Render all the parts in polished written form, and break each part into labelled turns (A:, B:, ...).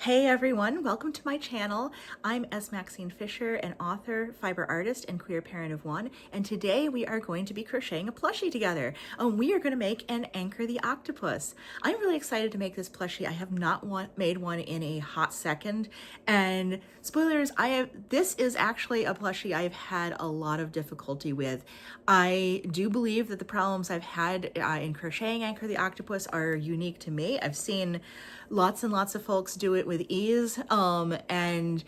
A: Hey everyone, welcome to my channel. I'm S. Maxine Fisher, an author, fiber artist, and queer parent of one, and today we are going to be crocheting a plushie together. We are going to make an Anchor the Octopus. I'm really excited to make this plushie. I have not made one in a hot second, and spoilers, this is actually a plushie I've had a lot of difficulty with. I do believe that the problems I've had in crocheting Anchor the Octopus are unique to me. I've seen lots and lots of folks do it with ease, and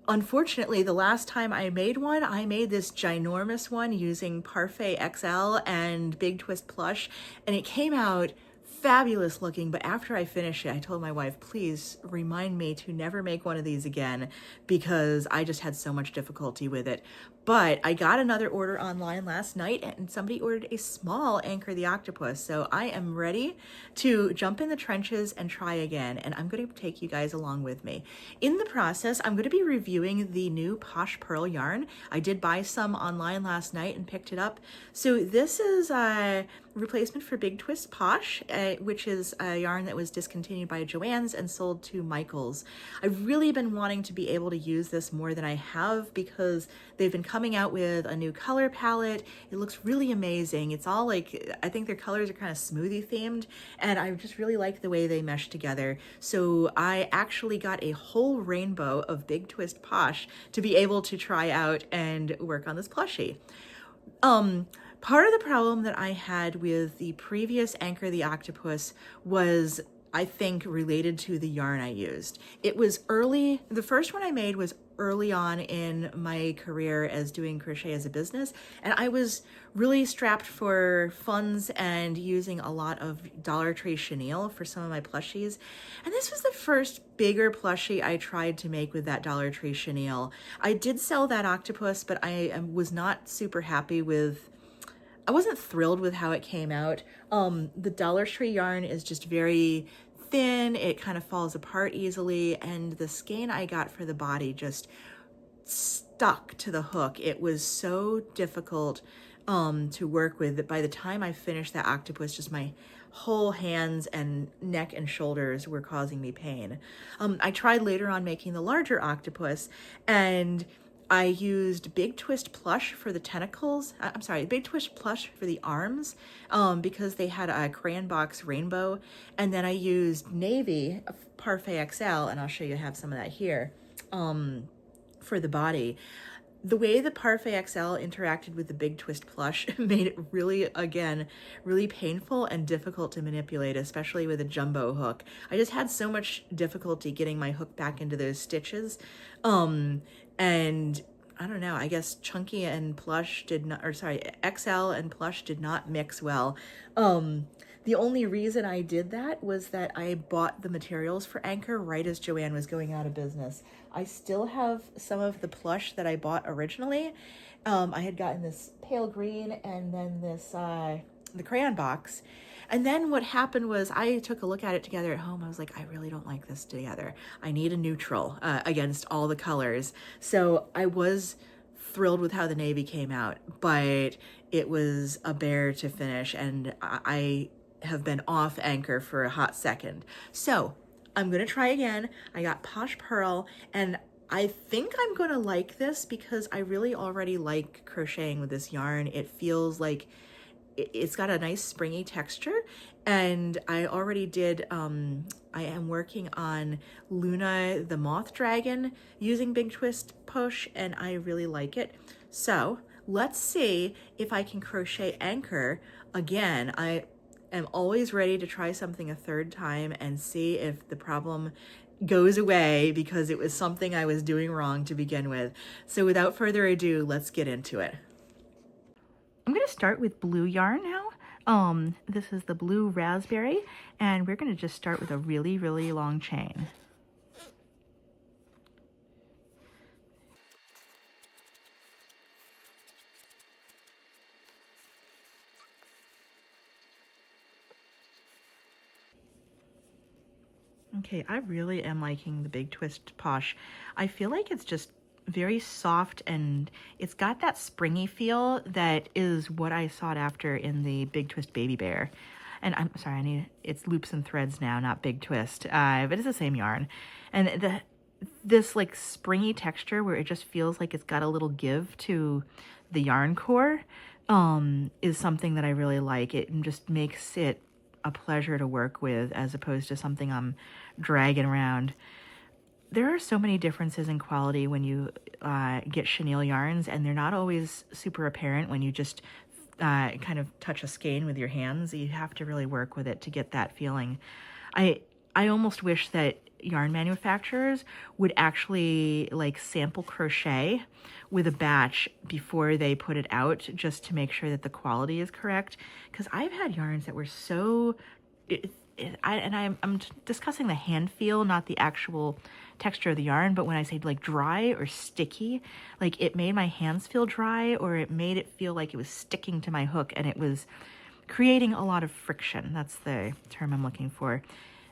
A: unfortunately, the last time I made one, I made this ginormous one using Parfait XL and Big Twist Plush, and it came out fabulous looking. But after I finished it, I told my wife, please remind me to never make one of these again, because I just had so much difficulty with it. But I got another order online last night, and somebody ordered a small Anchor the Octopus. So I am ready to jump in the trenches and try again. And I'm going to take you guys along with me. In the process, I'm going to be reviewing the new Posh Purl yarn. I did buy some online last night and picked it up. So this is a replacement for Big Twist Posh, which is a yarn that was discontinued by Joann's and sold to Michael's. I've really been wanting to be able to use this more than I have, because they've been coming out with a new color palette. It looks really amazing. It's all like, I think their colors are kind of smoothie themed, and I just really like the way they mesh together. So I actually got a whole rainbow of Big Twist Posh to be able to try out and work on this plushie. Part of the problem that I had with the previous Anchor the Octopus was, I think, related to the yarn I used. It was early, the first one I made was early on in my career as doing crochet as a business, and I was really strapped for funds and using a lot of Dollar Tree chenille for some of my plushies. And this was the first bigger plushie I tried to make with that Dollar Tree chenille. I did sell that octopus, but I was not super happy with, I wasn't thrilled with how it came out. The Dollar Tree yarn is just very thin, it kind of falls apart easily, and the skein I got for the body just stuck to the hook. It was so difficult to work with that by the time I finished that octopus, just my whole hands and neck and shoulders were causing me pain. I tried later on making the larger octopus, and I used Big Twist Plush for the tentacles. Big Twist Plush for the arms, because they had a crayon box rainbow. And then I used Navy Parfait XL, and I'll show you, I have some of that here, for the body. The way the Parfait XL interacted with the Big Twist Plush made it really, again, really painful and difficult to manipulate, especially with a jumbo hook. I just had so much difficulty getting my hook back into those stitches. And I don't know, I guess Chunky and Plush did not, or sorry, XL and Plush did not mix well. The only reason I did that was that I bought the materials for Anchor right as Joann was going out of business. I still have some of the plush that I bought originally. I had gotten this pale green and then this, the crayon box. And then what happened was I took a look at it together at home. I was like, I really don't like this together. I need a neutral against all the colors. So I was thrilled with how the navy came out, but it was a bear to finish, and I have been off Anchor for a hot second. So I'm gonna try again. I got Posh Purl, and I think I'm gonna like this because I really already like crocheting with this yarn. It feels like it's got a nice springy texture, and I already did, I am working on Luna the Moth Dragon using Big Twist Posh, and I really like it. So let's see if I can crochet Anchor again. I am always ready to try something a third time and see if the problem goes away, because it was something I was doing wrong to begin with. So without further ado, let's get into it. I'm going to start with blue yarn now. This is the blue raspberry, and we're going to just start with a really, really long chain. Okay, I really am liking the Big Twist Posh. I feel like it's just very soft, and it's got that springy feel that is what I sought after in the Big Twist Baby Bear. and I'm sorry, it's Loops and Threads now, not Big Twist, but it's the same yarn. And this like springy texture where it just feels like it's got a little give to the yarn core is something that I really like. It just makes it a pleasure to work with as opposed to something I'm dragging around. There are so many differences in quality when you get chenille yarns, and they're not always super apparent when you just kind of touch a skein with your hands. You have to really work with it to get that feeling. I almost wish that yarn manufacturers would actually like sample crochet with a batch before they put it out, just to make sure that the quality is correct. Because I've had yarns that were so... I'm discussing the hand feel, not the actual texture of the yarn, but when I say like dry or sticky, like it made my hands feel dry, or it made it feel like it was sticking to my hook, and it was creating a lot of friction. That's the term I'm looking for,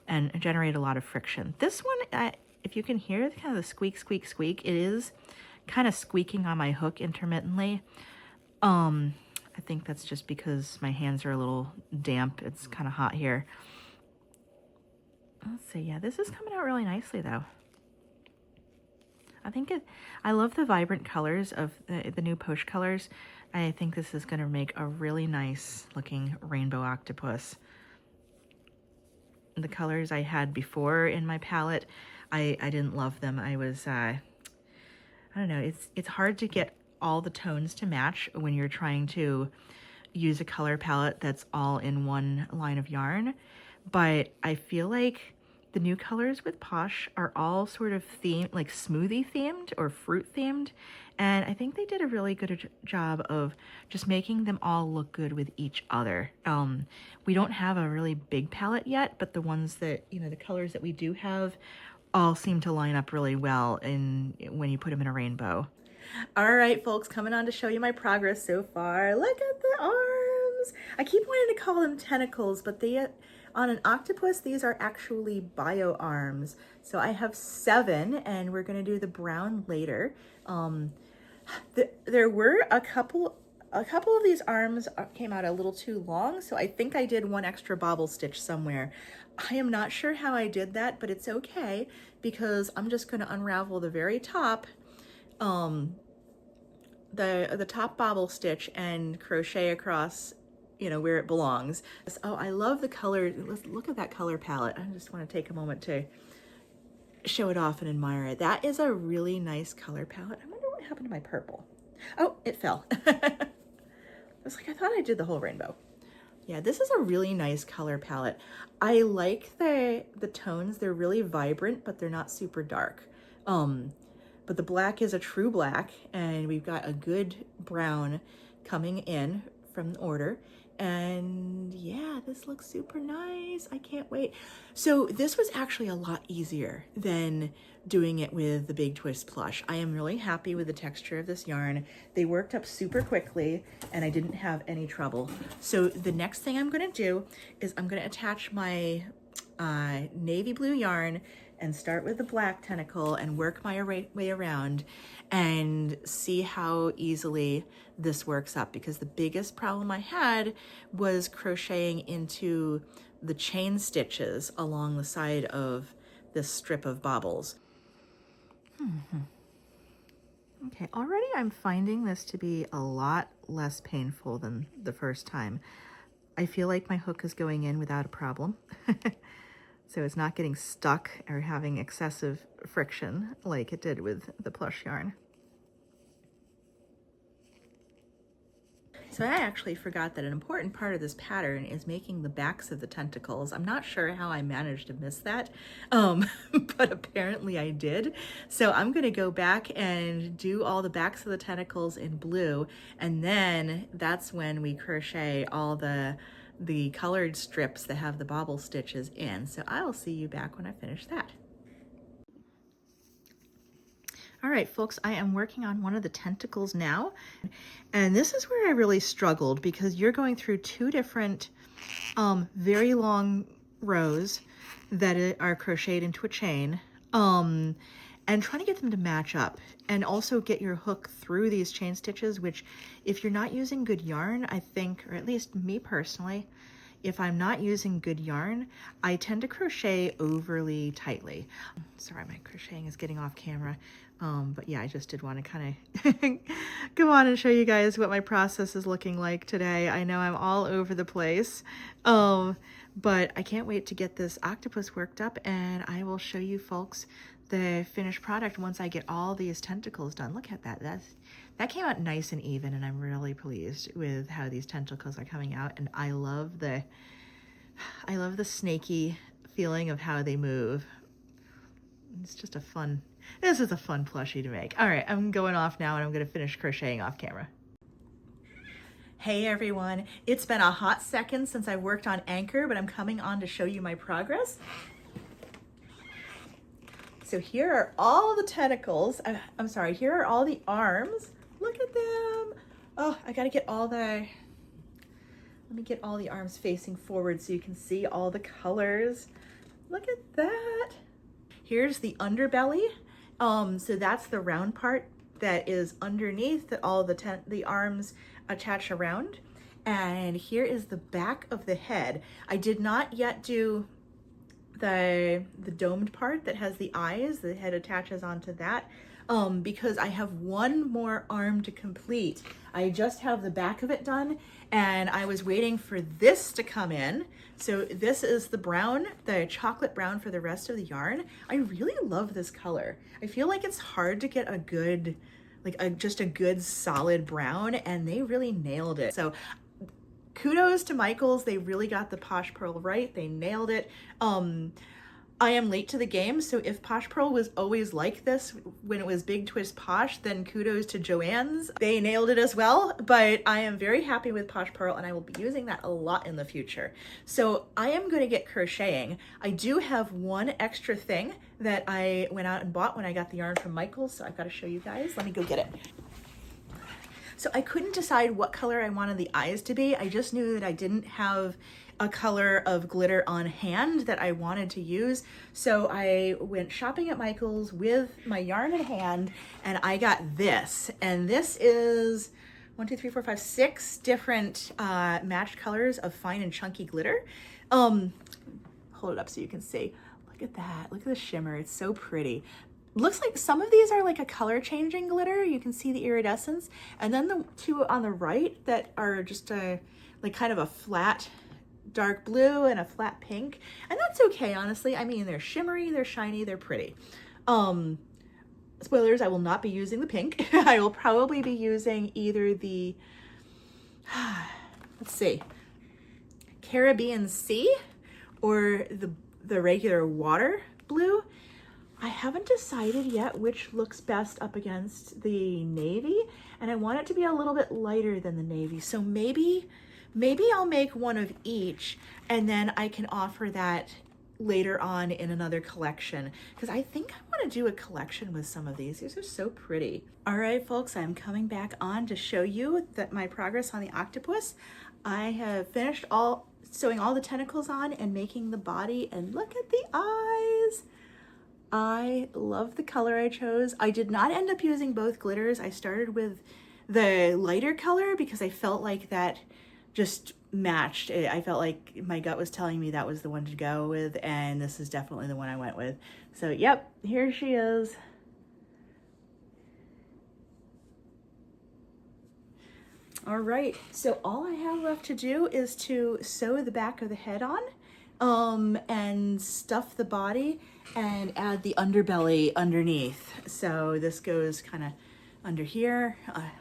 A: and generate a lot of friction. This one, if you can hear kind of the squeak, squeak, squeak, it is kind of squeaking on my hook intermittently. I think that's just because my hands are a little damp. It's kind of hot here. Let's see. Yeah, this is coming out really nicely though. I love the vibrant colors of the new Posh colors. I think this is going to make a really nice looking rainbow octopus. The colors I had before in my palette, I didn't love them. I was, I don't know, it's hard to get all the tones to match when you're trying to use a color palette that's all in one line of yarn. But I feel like the new colors with Posh are all sort of themed, like smoothie themed or fruit themed. And I think they did a really good job of just making them all look good with each other. We don't have a really big palette yet, but the ones that, you know, the colors that we do have all seem to line up really well when you put them in a rainbow. All right, folks, coming on to show you my progress so far. Look at the arms. I keep wanting to call them tentacles, but on an octopus, these are actually bio arms. So I have 7, and we're gonna do the brown later. There were a couple of these arms came out a little too long, so I think I did one extra bobble stitch somewhere. I am not sure how I did that, but it's okay because I'm just gonna unravel the very top, the top bobble stitch, and crochet across, you know, where it belongs. Oh, I love the color. Let's look at that color palette. I just want to take a moment to show it off and admire it. That is a really nice color palette. I wonder what happened to my purple. Oh, it fell. I was like, I thought I did the whole rainbow. Yeah, this is a really nice color palette. I like the tones. They're really vibrant, but they're not super dark. But the black is a true black, and we've got a good brown coming in from the order. And yeah, this looks super nice. I can't wait. So this was actually a lot easier than doing it with the Big Twist plush. I am really happy with the texture of this yarn. They worked up super quickly, and I didn't have any trouble. So the next thing I'm gonna do is I'm gonna attach my navy blue yarn and start with the black tentacle and work my way around and see how easily this works up, because the biggest problem I had was crocheting into the chain stitches along the side of this strip of bobbles. Okay, already I'm finding this to be a lot less painful than the first time. I feel like my hook is going in without a problem. So it's not getting stuck or having excessive friction like it did with the plush yarn. So I actually forgot that an important part of this pattern is making the backs of the tentacles. I'm not sure how I managed to miss that, but apparently I did. So I'm gonna go back and do all the backs of the tentacles in blue, and then that's when we crochet all the colored strips that have the bobble stitches in. So I will see you back when I finish that. All right, folks, I am working on one of the tentacles now. And this is where I really struggled, because you're going through 2 different very long rows that are crocheted into a chain, and trying to get them to match up, and also get your hook through these chain stitches, which if you're not using good yarn, I think, or at least me personally, if I'm not using good yarn, I tend to crochet overly tightly. Sorry, my crocheting is getting off camera. But yeah, I just did want to kind of come on and show you guys what my process is looking like today. I know I'm all over the place, but I can't wait to get this octopus worked up, and I will show you folks the finished product once I get all these tentacles done. Look at that. That came out nice and even, and I'm really pleased with how these tentacles are coming out. And I love the snaky feeling of how they move. It's just this is a fun plushie to make. All right, I'm going off now, and I'm going to finish crocheting off camera. Hey everyone, it's been a hot second since I worked on Anchor, but I'm coming on to show you my progress. So here are all the tentacles. I'm sorry, here are all the arms. Look at them. Oh, I gotta get let me get all the arms facing forward so you can see all the colors. Look at that. Here's the underbelly. So that's the round part that is underneath that all the arms attach around. And here is the back of the head. I did not yet do the domed part that has the eyes. The head attaches onto that because I have one more arm to complete. I just have the back of it done, and I was waiting for this to come in. So this is the brown, the chocolate brown for the rest of the yarn. I really love this color. I feel like it's hard to get a good, just a good solid brown, and they really nailed it. So kudos to Michaels. They really got the Posh Purl right. They nailed it. I am late to the game, so if Posh Purl was always like this when it was Big Twist Posh, then kudos to Joann's. They nailed it as well, but I am very happy with Posh Purl, and I will be using that a lot in the future. So I am going to get crocheting. I do have one extra thing that I went out and bought when I got the yarn from Michaels, so I've got to show you guys. Let me go get it. So I couldn't decide what color I wanted the eyes to be. I just knew that I didn't have a color of glitter on hand that I wanted to use. So I went shopping at Michael's with my yarn in hand, and I got this. And this is 6 different matched colors of fine and chunky glitter. Hold it up so you can see. Look at that. Look at the shimmer. It's so pretty. Looks like some of these are like a color changing glitter. You can see the iridescence. And then the two on the right that are just like kind of a flat dark blue and a flat pink. And that's okay, honestly. I mean, they're shimmery, they're shiny, they're pretty. Spoilers, I will not be using the pink. I will probably be using either the, let's see, Caribbean Sea or the regular water blue. I haven't decided yet which looks best up against the navy, and I want it to be a little bit lighter than the navy. So maybe I'll make one of each, and then I can offer that later on in another collection, because I think I want to do a collection with some of these. These are so pretty. All right, folks, I'm coming back on to show you that my progress on the octopus. I have finished sewing all the tentacles on and making the body, and look at the eyes. I love the color I chose. I did not end up using both glitters. I started with the lighter color because I felt like that just matched. I felt like my gut was telling me that was the one to go with, and this is definitely the one I went with. So yep, here she is. All right, so all I have left to do is to sew the back of the head on, and stuff the body and add the underbelly underneath. So this goes kind of under here. I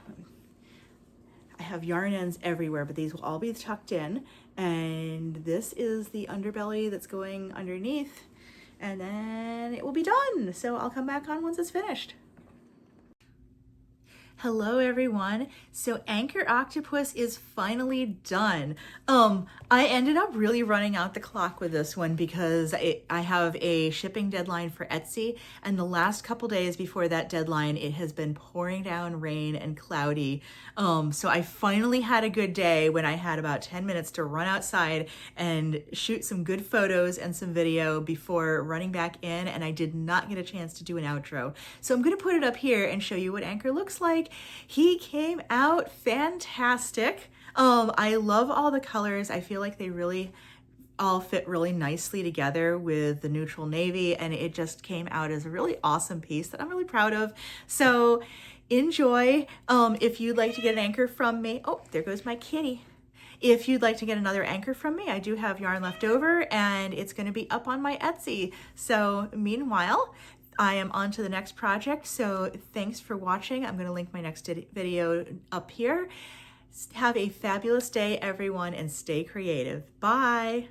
A: have yarn ends everywhere, but these will all be tucked in. And this is the underbelly that's going underneath, and then it will be done. So I'll come back on once it's finished. Hello everyone. So Anchor Octopus is finally done. I ended up really running out the clock with this one because I have a shipping deadline for Etsy, and the last couple days before that deadline it has been pouring down rain and cloudy. So I finally had a good day when I had about 10 minutes to run outside and shoot some good photos and some video before running back in, and I did not get a chance to do an outro. So I'm going to put it up here and show you what Anchor looks like. He came out fantastic. I love all the colors. I feel like they really all fit really nicely together with the neutral navy, and it just came out as a really awesome piece that I'm really proud of. So enjoy. If you'd like to get an anchor from me, oh, there goes my kitty. If you'd like to get another anchor from me, I do have yarn left over and it's going to be up on my Etsy. So meanwhile, I am on to the next project. So thanks for watching. I'm going to link my next video up here. Have a fabulous day, everyone, and stay creative. Bye.